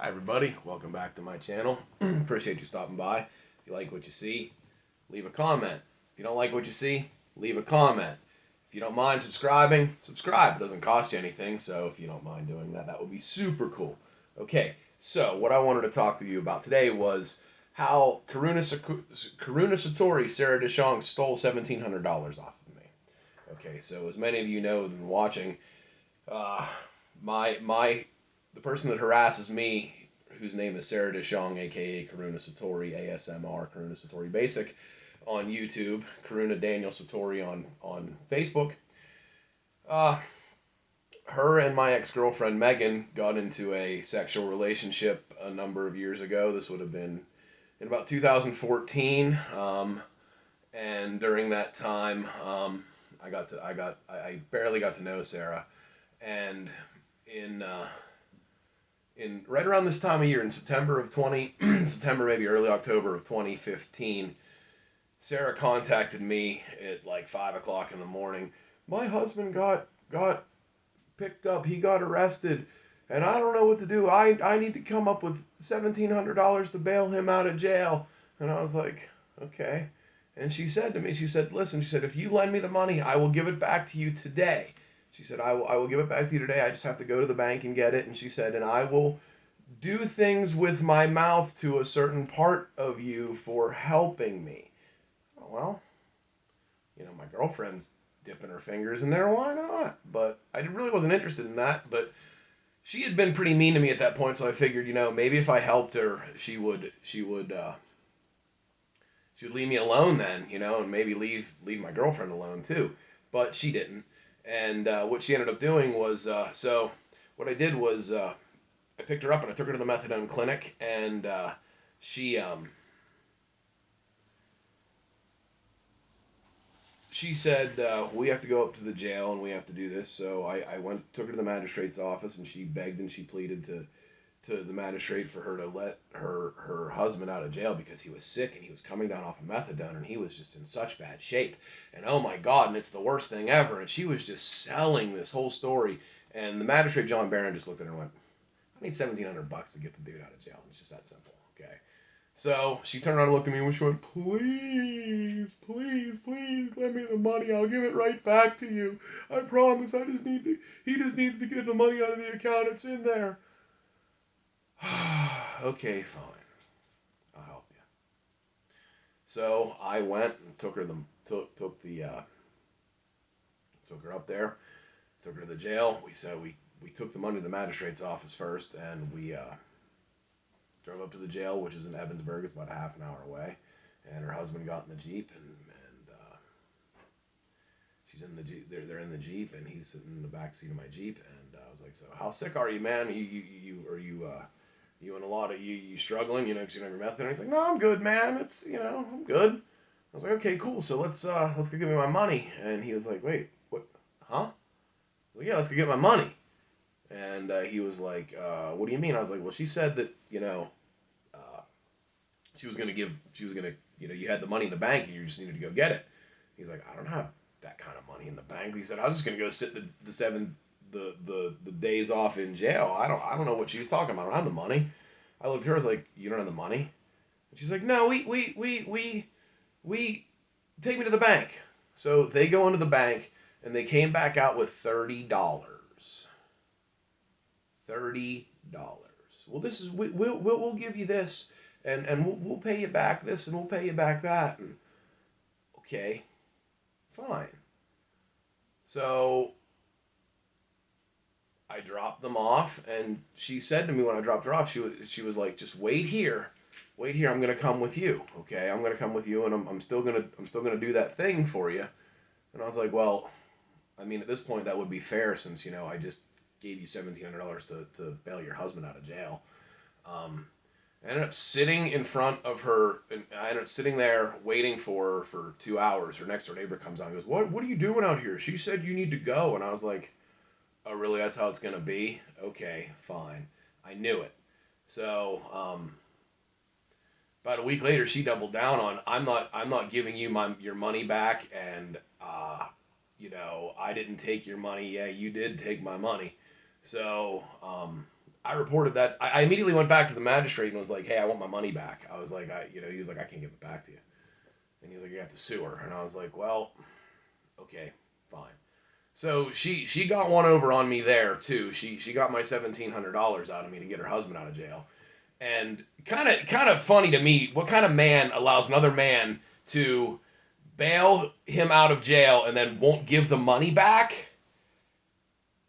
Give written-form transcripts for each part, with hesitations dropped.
Hi everybody, welcome back to my channel. Appreciate you stopping by. If you like what you see, leave a comment. If you don't like what you see, leave a comment. If you don't mind subscribing, subscribe. It doesn't cost you anything, so if you don't mind doing that, that would be super cool. Okay, so what I wanted to talk to you about today was how Karuna Satori, Sarah DeShong, stole $1,700 off of me. Okay, so as many of you know who've been watching, uh, the person that harasses me, whose name is Sarah DeShong, aka Karuna Satori, ASMR, Karuna Satori Basic, on YouTube, Karuna Daniel Satori on Facebook. Uh, Her and my ex-girlfriend Megan got into a sexual relationship a number of years ago. This would have been in about 2014, and during that time, I barely got to know Sarah, and in right around this time of year, in September of 20, September, maybe early October of 2015, Sarah contacted me at like 5 o'clock in the morning. My husband got picked up. He got arrested, and I don't know what to do. I need to come up with $1,700 to bail him out of jail. And I was like, okay. And she said to me, she said, listen, she said, if you lend me the money, I will give it back to you today. She said, I will give it back to you today. I just have to go to the bank and get it. And she said, and I will do things with my mouth to a certain part of you for helping me. Well, my girlfriend's dipping her fingers in there. Why not? But I really wasn't interested in that. But she had been pretty mean to me at that point, so I figured, maybe if I helped her, she would leave me alone then, and maybe leave my girlfriend alone too. But she didn't. And what she ended up doing was, so what I did was I picked her up and I took her to the methadone clinic, and she she said, we have to go up to the jail and we have to do this. So I took her to the magistrate's office, and she begged and she pleaded to the magistrate for her to let her husband out of jail because he was sick and he was coming down off of methadone and he was just in such bad shape. And oh my God, and it's the worst thing ever. And she was just selling this whole story. And the magistrate, John Barron, just looked at her and went, I need $1,700 to get the dude out of jail. It's just that simple, okay? So she turned around and looked at me and she went, please, please, please, lend me the money. I'll give it right back to you. I promise. He just needs to get the money out of the account. It's in there. Okay, fine. I'll help you. So I went and took her took her up there, took her to the jail. We took the money to the magistrate's office first, and we drove up to the jail, which is in Evansburg. It's about a half an hour away. And her husband got in the Jeep, and she's in the Jeep. They're in the Jeep, and he's sitting in the back seat of my Jeep. And I was like, so how sick are you, man? You in a lot of you struggling, because you don't have your method. And he's like, no, I'm good, man. It's I'm good. I was like, okay, cool. So let's go give me my money. And he was like, wait, what? Huh? Well, yeah, let's go get my money. And he was like, what do you mean? I was like, well, she said that uh, you had the money in the bank and you just needed to go get it. He's like, I don't have that kind of money in the bank. He said, I was just gonna go sit the days off in jail. I don't know what she's talking about. I don't have the money. I looked at her. I was like, you don't have the money? And she's like, no, we take me to the bank. So they go into the bank and they came back out with $30. $30. Well, this is we'll give you this, and we'll pay you back this, and we'll pay you back that. And okay, fine. So I dropped them off, and she said to me when I dropped her off, she was like, just wait here. Wait here, I'm gonna come with you, okay? I'm gonna come with you, and I'm still gonna do that thing for you. And I was like, well, I mean, at this point, that would be fair since I just gave you $1,700 to bail your husband out of jail. I ended up sitting in front of her, and I ended up sitting there waiting for her for 2 hours. Her next door neighbor comes on and goes, what are you doing out here? She said you need to go. And I was like, oh, really? That's how it's gonna be? Okay, fine. I knew it. So about a week later, she doubled down on, I'm not giving you your money back, and I didn't take your money. Yeah, you did take my money. So I reported that. I immediately went back to the magistrate and was like, "Hey, I want my money back." I was like, he was like, "I can't give it back to you," and he was like, "You have to sue her," and I was like, "Well, okay, fine." So she got one over on me there too. She got my $1,700 out of me to get her husband out of jail. And kind of funny to me, what kind of man allows another man to bail him out of jail and then won't give the money back?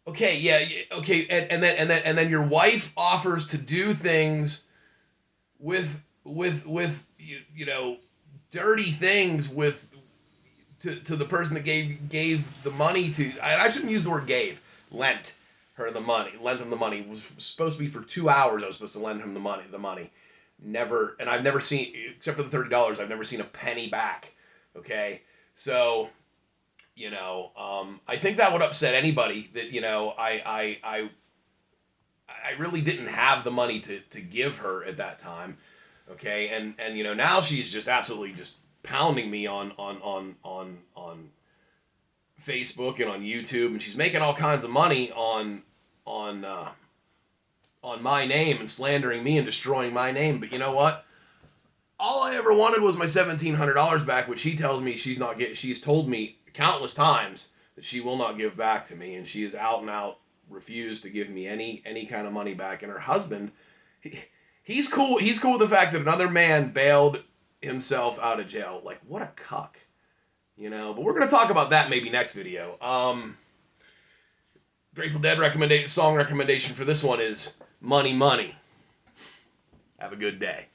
Okay, yeah, okay, and then your wife offers to do things with you know, dirty things with to the person that gave the money to. I shouldn't use the word gave. Lent her the money. Lent him the money. It was supposed to be for 2 hours. I was supposed to lend him the money. The money. Never, and I've never seen, except for the $30. I've never seen a penny back. Okay, so I think that would upset anybody that I really didn't have the money to give her at that time. Okay, and now she's just absolutely just pounding me on Facebook and on YouTube, and she's making all kinds of money on my name and slandering me and destroying my name. But you know what? All I ever wanted was my $1,700 back, which she tells me she's not get. She's told me countless times that she will not give back to me, and she is out and out refused to give me any kind of money back. And her husband, he's cool. He's cool with the fact that another man bailed himself out of jail. Like, what a cuck. But we're going to talk about that maybe next video. Grateful Dead song recommendation for this one is Money Money. Have a good day.